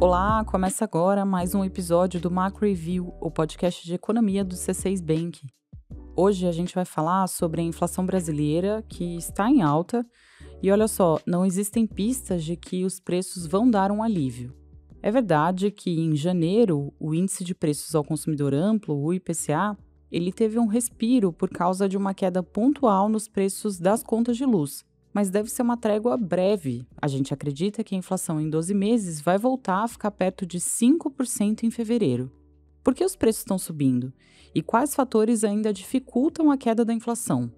Olá, começa agora mais um episódio do Macro Review, o podcast de economia do C6 Bank. Hoje a gente vai falar sobre a inflação brasileira, que está em alta, e olha só, não existem pistas de que os preços vão dar um alívio. É verdade que em janeiro, o Índice de Preços ao Consumidor Amplo, o IPCA, ele teve um respiro por causa de uma queda pontual nos preços das contas de luz. Mas deve ser uma trégua breve. A gente acredita que a inflação em 12 meses vai voltar a ficar perto de 5% em fevereiro. Por que os preços estão subindo? E quais fatores ainda dificultam a queda da inflação?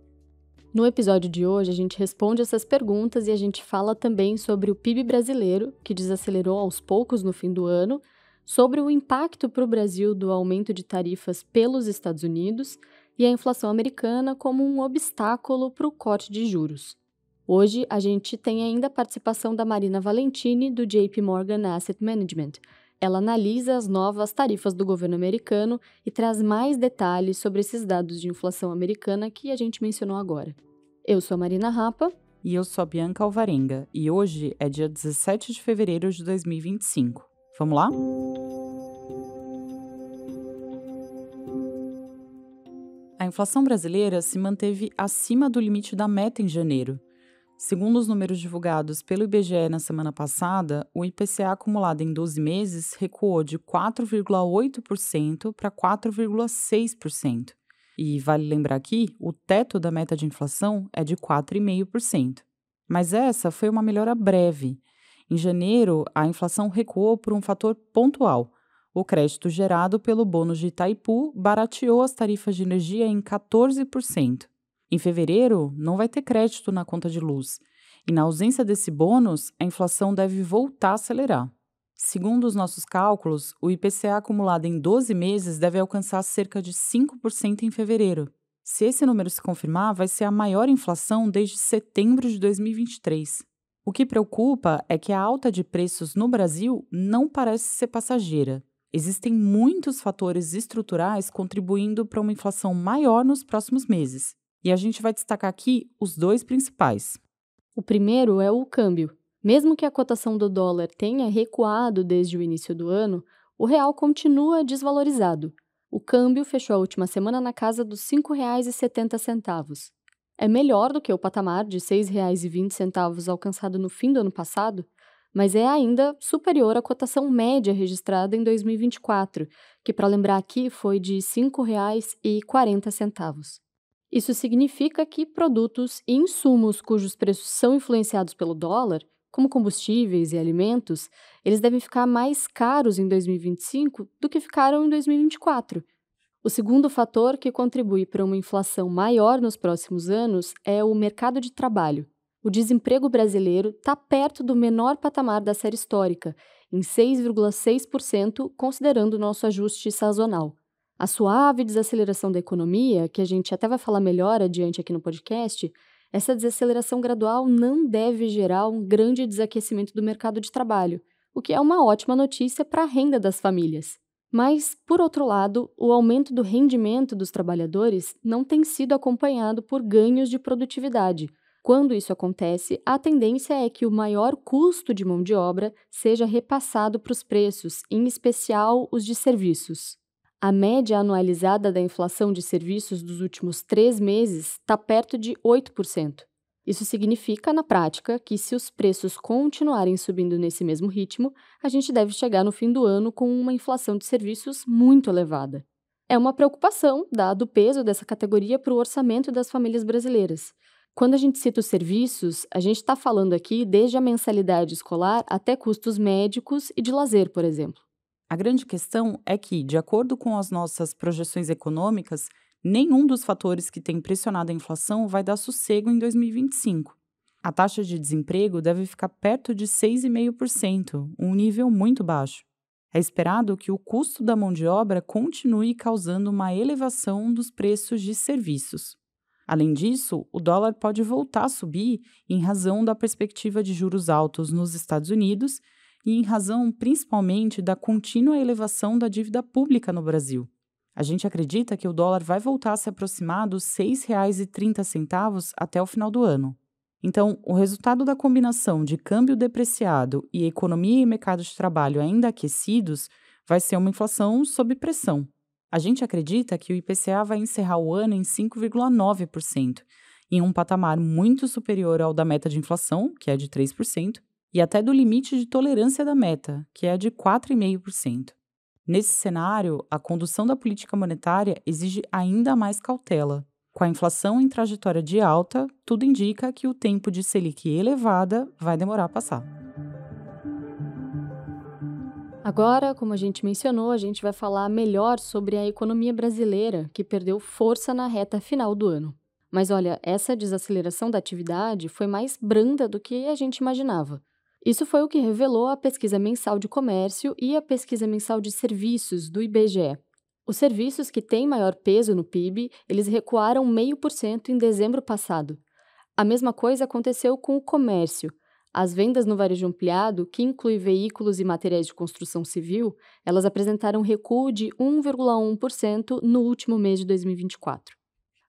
No episódio de hoje, a gente responde essas perguntas e a gente fala também sobre o PIB brasileiro, que desacelerou aos poucos no fim do ano, sobre o impacto para o Brasil do aumento de tarifas pelos Estados Unidos e a inflação americana como um obstáculo para o corte de juros. Hoje, a gente tem ainda a participação da Marina Valentini, do JP Morgan Asset Management. Ela analisa as novas tarifas do governo americano e traz mais detalhes sobre esses dados de inflação americana que a gente mencionou agora. Eu sou a Marina Rapa. E eu sou a Bianca Alvarenga. E hoje é dia 17 de fevereiro de 2025. Vamos lá? A inflação brasileira se manteve acima do limite da meta em janeiro. Segundo os números divulgados pelo IBGE na semana passada, o IPCA acumulado em 12 meses recuou de 4,8% para 4,6%. E vale lembrar aqui, o teto da meta de inflação é de 4,5%. Mas essa foi uma melhora breve. Em janeiro, a inflação recuou por um fator pontual. O crédito gerado pelo bônus de Itaipu barateou as tarifas de energia em 14%. Em fevereiro, não vai ter crédito na conta de luz. E na ausência desse bônus, a inflação deve voltar a acelerar. Segundo os nossos cálculos, o IPCA acumulado em 12 meses deve alcançar cerca de 5% em fevereiro. Se esse número se confirmar, vai ser a maior inflação desde setembro de 2023. O que preocupa é que a alta de preços no Brasil não parece ser passageira. Existem muitos fatores estruturais contribuindo para uma inflação maior nos próximos meses. E a gente vai destacar aqui os dois principais. O primeiro é o câmbio. Mesmo que a cotação do dólar tenha recuado desde o início do ano, o real continua desvalorizado. O câmbio fechou a última semana na casa dos R$ 5,70. É melhor do que o patamar de R$ 6,20 alcançado no fim do ano passado, mas é ainda superior à cotação média registrada em 2024, que, para lembrar aqui, foi de R$ 5,40. Isso significa que produtos e insumos cujos preços são influenciados pelo dólar, como combustíveis e alimentos, eles devem ficar mais caros em 2025 do que ficaram em 2024. O segundo fator que contribui para uma inflação maior nos próximos anos é o mercado de trabalho. O desemprego brasileiro está perto do menor patamar da série histórica, em 6,6%, considerando o nosso ajuste sazonal. A suave desaceleração da economia, que a gente até vai falar melhor adiante aqui no podcast, essa desaceleração gradual não deve gerar um grande desaquecimento do mercado de trabalho, o que é uma ótima notícia para a renda das famílias. Mas, por outro lado, o aumento do rendimento dos trabalhadores não tem sido acompanhado por ganhos de produtividade. Quando isso acontece, a tendência é que o maior custo de mão de obra seja repassado para os preços, em especial os de serviços. A média anualizada da inflação de serviços dos últimos 3 meses está perto de 8%. Isso significa, na prática, que se os preços continuarem subindo nesse mesmo ritmo, a gente deve chegar no fim do ano com uma inflação de serviços muito elevada. É uma preocupação, dado o peso dessa categoria para o orçamento das famílias brasileiras. Quando a gente cita os serviços, a gente está falando aqui desde a mensalidade escolar até custos médicos e de lazer, por exemplo. A grande questão é que, de acordo com as nossas projeções econômicas, nenhum dos fatores que tem pressionado a inflação vai dar sossego em 2025. A taxa de desemprego deve ficar perto de 6,5%, um nível muito baixo. É esperado que o custo da mão de obra continue causando uma elevação dos preços de serviços. Além disso, o dólar pode voltar a subir em razão da perspectiva de juros altos nos Estados Unidos e em razão, principalmente, da contínua elevação da dívida pública no Brasil. A gente acredita que o dólar vai voltar a se aproximar dos R$ 6,30 até o final do ano. Então, o resultado da combinação de câmbio depreciado e economia e mercado de trabalho ainda aquecidos vai ser uma inflação sob pressão. A gente acredita que o IPCA vai encerrar o ano em 5,9%, em um patamar muito superior ao da meta de inflação, que é de 3%, e até do limite de tolerância da meta, que é de 4,5%. Nesse cenário, a condução da política monetária exige ainda mais cautela. Com a inflação em trajetória de alta, tudo indica que o tempo de Selic elevada vai demorar a passar. Agora, como a gente mencionou, a gente vai falar melhor sobre a economia brasileira, que perdeu força na reta final do ano. Mas olha, essa desaceleração da atividade foi mais branda do que a gente imaginava. Isso foi o que revelou a pesquisa mensal de comércio e a pesquisa mensal de serviços do IBGE. Os serviços que têm maior peso no PIB, eles recuaram 0,5% em dezembro passado. A mesma coisa aconteceu com o comércio. As vendas no varejo ampliado, que inclui veículos e materiais de construção civil, elas apresentaram recuo de 1,1% no último mês de 2024.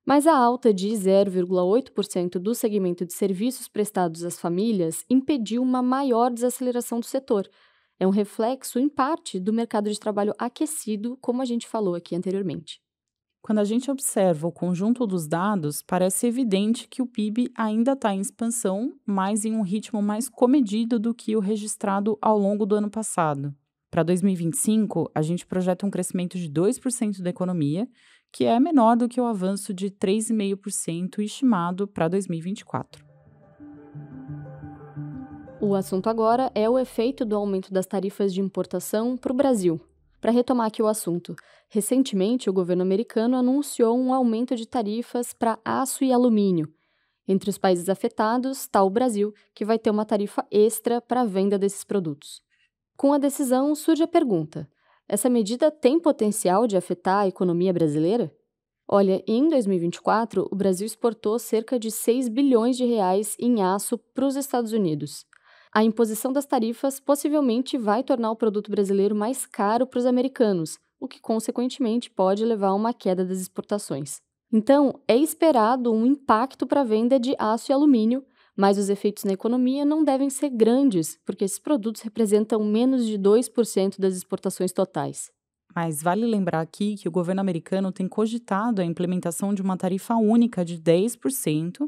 Mas a alta de 0,8% do segmento de serviços prestados às famílias impediu uma maior desaceleração do setor. É um reflexo, em parte, do mercado de trabalho aquecido, como a gente falou aqui anteriormente. Quando a gente observa o conjunto dos dados, parece evidente que o PIB ainda está em expansão, mas em um ritmo mais comedido do que o registrado ao longo do ano passado. Para 2025, a gente projeta um crescimento de 2% da economia, que é menor do que o avanço de 3,5% estimado para 2024. O assunto agora é o efeito do aumento das tarifas de importação para o Brasil. Para retomar aqui o assunto, recentemente o governo americano anunciou um aumento de tarifas para aço e alumínio. Entre os países afetados está o Brasil, que vai ter uma tarifa extra para a venda desses produtos. Com a decisão, surge a pergunta: essa medida tem potencial de afetar a economia brasileira? Olha, em 2024, o Brasil exportou cerca de 6 bilhões de reais em aço para os Estados Unidos. A imposição das tarifas possivelmente vai tornar o produto brasileiro mais caro para os americanos, o que, consequentemente, pode levar a uma queda das exportações. Então, é esperado um impacto para a venda de aço e alumínio, mas os efeitos na economia não devem ser grandes, porque esses produtos representam menos de 2% das exportações totais. Mas vale lembrar aqui que o governo americano tem cogitado a implementação de uma tarifa única de 10%,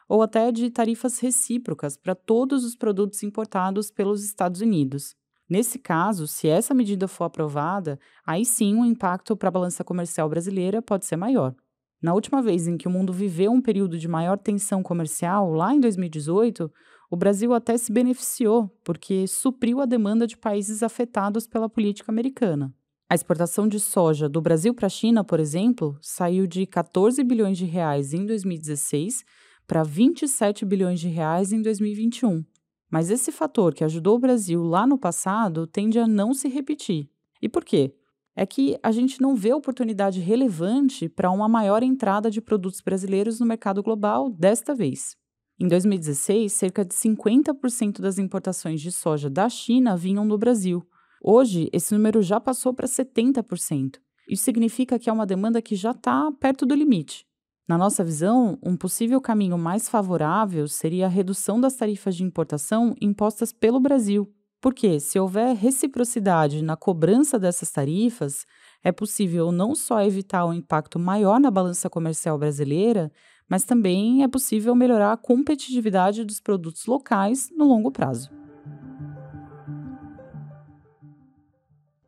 ou até de tarifas recíprocas para todos os produtos importados pelos Estados Unidos. Nesse caso, se essa medida for aprovada, aí sim o impacto para a balança comercial brasileira pode ser maior. Na última vez em que o mundo viveu um período de maior tensão comercial, lá em 2018, o Brasil até se beneficiou, porque supriu a demanda de países afetados pela política americana. A exportação de soja do Brasil para a China, por exemplo, saiu de 14 bilhões de reais em 2016 para 27 bilhões de reais em 2021. Mas esse fator que ajudou o Brasil lá no passado tende a não se repetir. E por quê? É que a gente não vê oportunidade relevante para uma maior entrada de produtos brasileiros no mercado global desta vez. Em 2016, cerca de 50% das importações de soja da China vinham do Brasil. Hoje, esse número já passou para 70%. Isso significa que é uma demanda que já está perto do limite. Na nossa visão, um possível caminho mais favorável seria a redução das tarifas de importação impostas pelo Brasil, porque, se houver reciprocidade na cobrança dessas tarifas, é possível não só evitar um impacto maior na balança comercial brasileira, mas também é possível melhorar a competitividade dos produtos locais no longo prazo.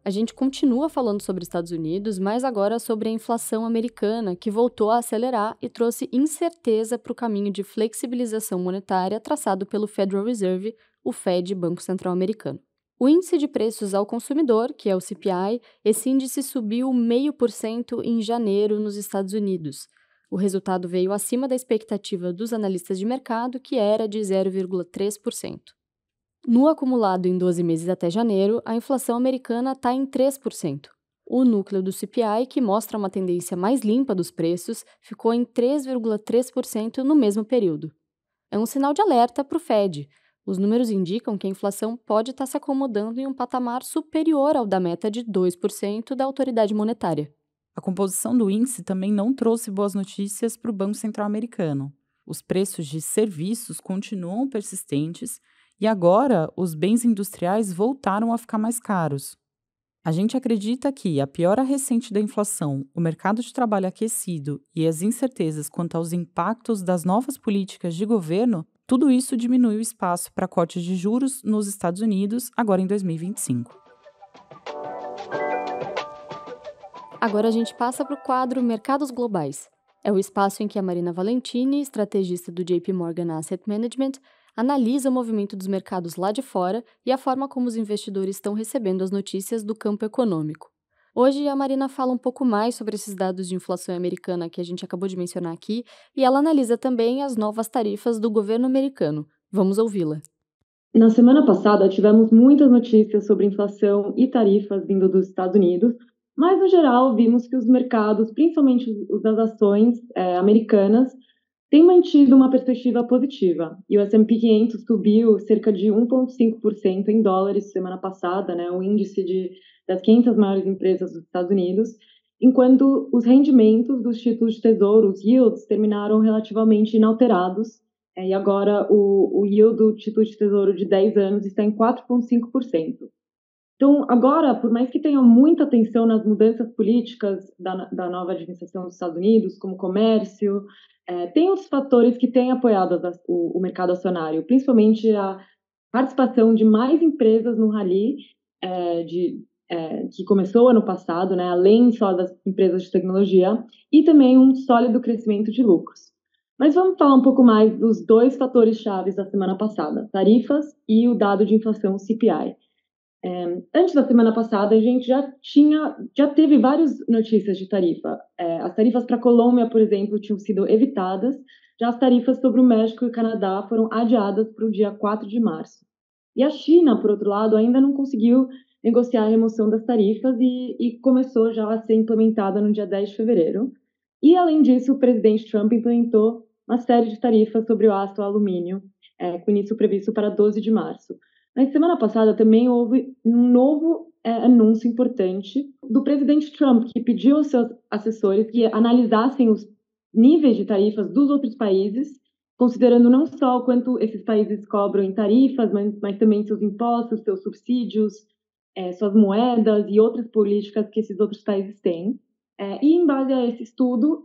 A gente continua falando sobre Estados Unidos, mas agora sobre a inflação americana, que voltou a acelerar e trouxe incerteza para o caminho de flexibilização monetária traçado pelo Federal Reserve, o Fed, Banco Central Americano. O índice de preços ao consumidor, que é o CPI, esse índice subiu 0,5% em janeiro nos Estados Unidos. O resultado veio acima da expectativa dos analistas de mercado, que era de 0,3%. No acumulado em 12 meses até janeiro, a inflação americana está em 3%. O núcleo do CPI, que mostra uma tendência mais limpa dos preços, ficou em 3,3% no mesmo período. É um sinal de alerta para o Fed. Os números indicam que a inflação pode estar se acomodando em um patamar superior ao da meta de 2% da autoridade monetária. A composição do índice também não trouxe boas notícias para o Banco Central americano. Os preços de serviços continuam persistentes e agora os bens industriais voltaram a ficar mais caros. A gente acredita que a piora recente da inflação, o mercado de trabalho aquecido e as incertezas quanto aos impactos das novas políticas de governo, tudo isso diminui o espaço para cortes de juros nos Estados Unidos agora em 2025. Agora a gente passa para o quadro Mercados Globais. É o espaço em que a Marina Valentini, estrategista do JP Morgan Asset Management, analisa o movimento dos mercados lá de fora e a forma como os investidores estão recebendo as notícias do campo econômico. Hoje, a Marina fala um pouco mais sobre esses dados de inflação americana que a gente acabou de mencionar aqui e ela analisa também as novas tarifas do governo americano. Vamos ouvi-la. Na semana passada, tivemos muitas notícias sobre inflação e tarifas vindo dos Estados Unidos, mas, no geral, vimos que os mercados, principalmente os das ações americanas, têm mantido uma perspectiva positiva. E o S&P 500 subiu cerca de 1,5% em dólares semana passada, né, o índice das 500 maiores empresas dos Estados Unidos, enquanto os rendimentos dos títulos de tesouro, os yields, terminaram relativamente inalterados, e agora o yield do título de tesouro de 10 anos está em 4,5%. Então, agora, por mais que tenha muita atenção nas mudanças políticas da nova administração dos Estados Unidos, como comércio, tem outros fatores que têm apoiado o mercado acionário, principalmente a participação de mais empresas no rally que começou ano passado, né, além só das empresas de tecnologia, e também um sólido crescimento de lucros. Mas vamos falar um pouco mais dos dois fatores chaves da semana passada, tarifas e o dado de inflação CPI. Antes da semana passada, a gente já teve várias notícias de tarifa. As tarifas para a Colômbia, por exemplo, tinham sido evitadas, já as tarifas sobre o México e o Canadá foram adiadas para o dia 4 de março. E a China, por outro lado, ainda não conseguiu negociar a remoção das tarifas e começou já a ser implementada no dia 10 de fevereiro. E, além disso, o presidente Trump implementou uma série de tarifas sobre o aço e o alumínio, com início previsto para 12 de março. Na semana passada também houve um novo anúncio importante do presidente Trump, que pediu aos seus assessores que analisassem os níveis de tarifas dos outros países, considerando não só o quanto esses países cobram em tarifas, mas também seus impostos, seus subsídios, suas moedas e outras políticas que esses outros países têm. E, em base a esse estudo,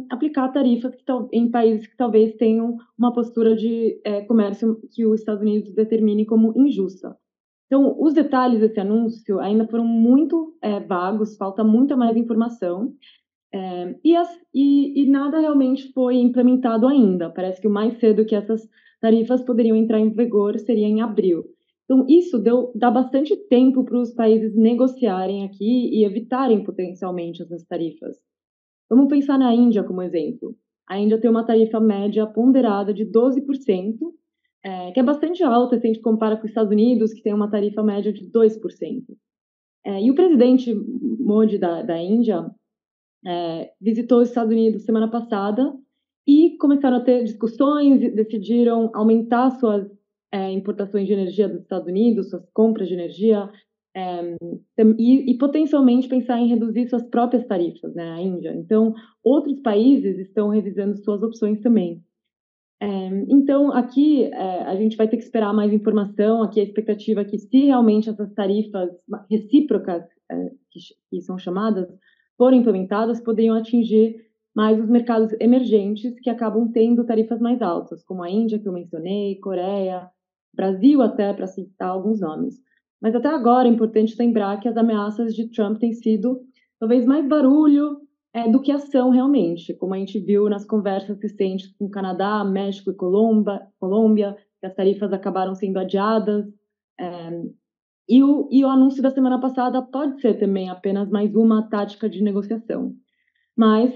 aplicar tarifas em países que talvez tenham uma postura de comércio que os Estados Unidos determine como injusta. Então, os detalhes desse anúncio ainda foram muito vagos, falta muita mais informação, e nada realmente foi implementado ainda. Parece que o mais cedo que essas tarifas poderiam entrar em vigor seria em abril. Então, isso dá bastante tempo para os países negociarem aqui e evitarem potencialmente essas tarifas. Vamos pensar na Índia como exemplo. A Índia tem uma tarifa média ponderada de 12%, que é bastante alta se a gente compara com os Estados Unidos, que tem uma tarifa média de 2%. E o presidente Modi da Índia visitou os Estados Unidos semana passada e começaram a ter discussões e decidiram aumentar suas importações de energia dos Estados Unidos, suas compras de energia, e potencialmente pensar em reduzir suas próprias tarifas, né, a Índia. Então, outros países estão revisando suas opções também. Então, aqui a gente vai ter que esperar mais informação. Aqui a expectativa é que, se realmente essas tarifas recíprocas, que são chamadas, forem implementadas, poderiam atingir mais os mercados emergentes que acabam tendo tarifas mais altas, como a Índia, que eu mencionei, Coreia, Brasil até, para citar alguns nomes. Mas até agora é importante lembrar que as ameaças de Trump têm sido talvez mais barulho do que ação realmente, como a gente viu nas conversas recentes com o Canadá, México e Colômbia, que as tarifas acabaram sendo adiadas. E o anúncio da semana passada pode ser também apenas mais uma tática de negociação. Mas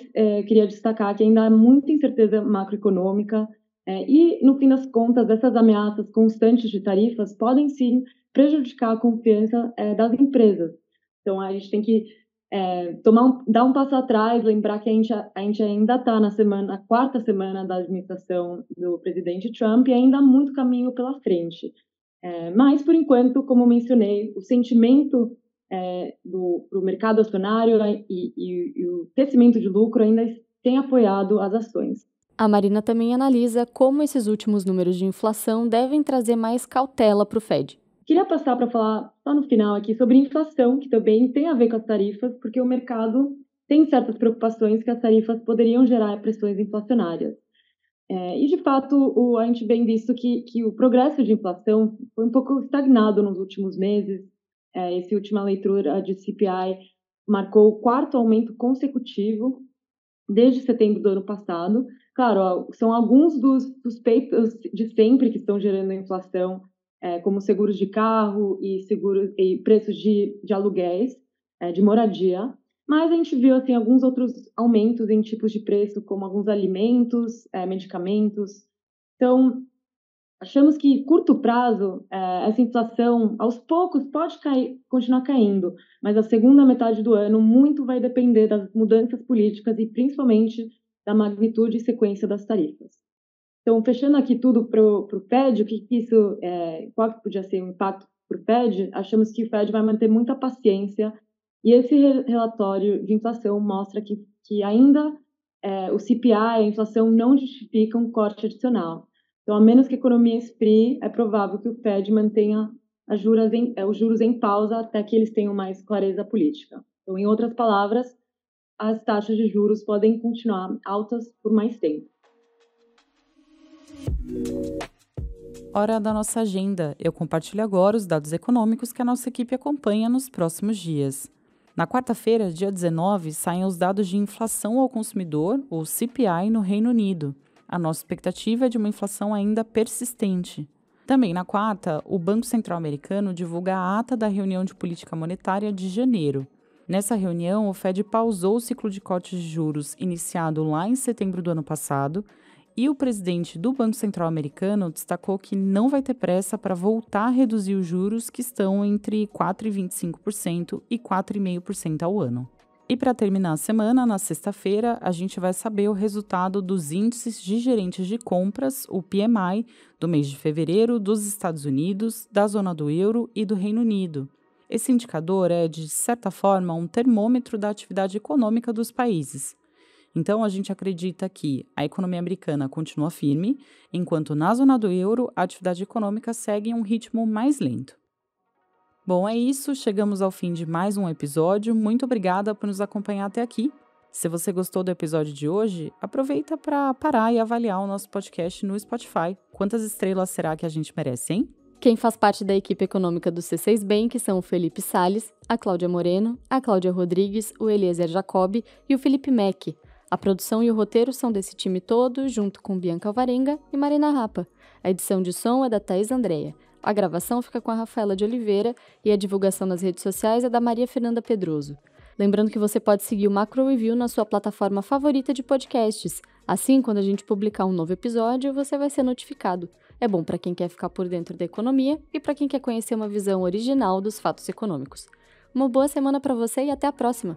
queria destacar que ainda há muita incerteza macroeconômica e, no fim das contas, essas ameaças constantes de tarifas podem sim prejudicar a confiança das empresas. Então, a gente tem que dar um passo atrás, lembrar que a gente ainda está na quarta semana da administração do presidente Trump e ainda há muito caminho pela frente. Mas, por enquanto, como mencionei, o sentimento do mercado acionário e o crescimento de lucro ainda tem apoiado as ações. A Marina também analisa como esses últimos números de inflação devem trazer mais cautela para o Fed. Queria passar para falar só no final aqui sobre inflação, que também tem a ver com as tarifas, porque o mercado tem certas preocupações que as tarifas poderiam gerar pressões inflacionárias. E, de fato, a gente vem visto que o progresso de inflação foi um pouco estagnado nos últimos meses. Essa última leitura de CPI marcou o 4º aumento consecutivo desde setembro do ano passado. Claro, são alguns dos suspeitos de sempre que estão gerando a inflação, como seguros de carro e preços de aluguéis, de moradia. Mas a gente viu assim, alguns outros aumentos em tipos de preço, como alguns alimentos, medicamentos. Então, achamos que, curto prazo, essa inflação, aos poucos, pode continuar caindo, mas a segunda metade do ano, muito vai depender das mudanças políticas e, principalmente, da magnitude e sequência das tarifas. Então, fechando aqui tudo para o Fed, qual que podia ser o impacto para o Fed? Achamos que o Fed vai manter muita paciência e esse relatório de inflação mostra que ainda o CPI, a inflação, não justifica um corte adicional. Então, a menos que a economia esfrie, é provável que o Fed mantenha os juros em pausa até que eles tenham mais clareza política. Então, em outras palavras, as taxas de juros podem continuar altas por mais tempo. Hora da nossa agenda. Eu compartilho agora os dados econômicos que a nossa equipe acompanha nos próximos dias. Na quarta-feira, dia 19, saem os dados de inflação ao consumidor, ou CPI, no Reino Unido. A nossa expectativa é de uma inflação ainda persistente. Também na quarta, o Banco Central Americano divulga a ata da reunião de política monetária de janeiro. Nessa reunião, o Fed pausou o ciclo de cortes de juros iniciado lá em setembro do ano passado e o presidente do Banco Central Americano destacou que não vai ter pressa para voltar a reduzir os juros que estão entre 4,25% e 4,5% ao ano. E para terminar a semana, na sexta-feira, a gente vai saber o resultado dos índices de gerentes de compras, o PMI, do mês de fevereiro dos Estados Unidos, da zona do euro e do Reino Unido. Esse indicador é, de certa forma, um termômetro da atividade econômica dos países. Então, a gente acredita que a economia americana continua firme, enquanto na zona do euro a atividade econômica segue em um ritmo mais lento. Bom, é isso. Chegamos ao fim de mais um episódio. Muito obrigada por nos acompanhar até aqui. Se você gostou do episódio de hoje, aproveita para parar e avaliar o nosso podcast no Spotify. Quantas estrelas será que a gente merece, hein? Quem faz parte da equipe econômica do C6 Bank são o Felipe Salles, a Cláudia Moreno, a Cláudia Rodrigues, o Eliezer Jacobi e o Felipe Mack. A produção e o roteiro são desse time todo, junto com Bianca Alvarenga e Marina Rapa. A edição de som é da Thaís Andrea. A gravação fica com a Rafaela de Oliveira e a divulgação nas redes sociais é da Maria Fernanda Pedroso. Lembrando que você pode seguir o Macro Review na sua plataforma favorita de podcasts. Assim, quando a gente publicar um novo episódio, você vai ser notificado. É bom para quem quer ficar por dentro da economia e para quem quer conhecer uma visão original dos fatos econômicos. Uma boa semana para você e até a próxima!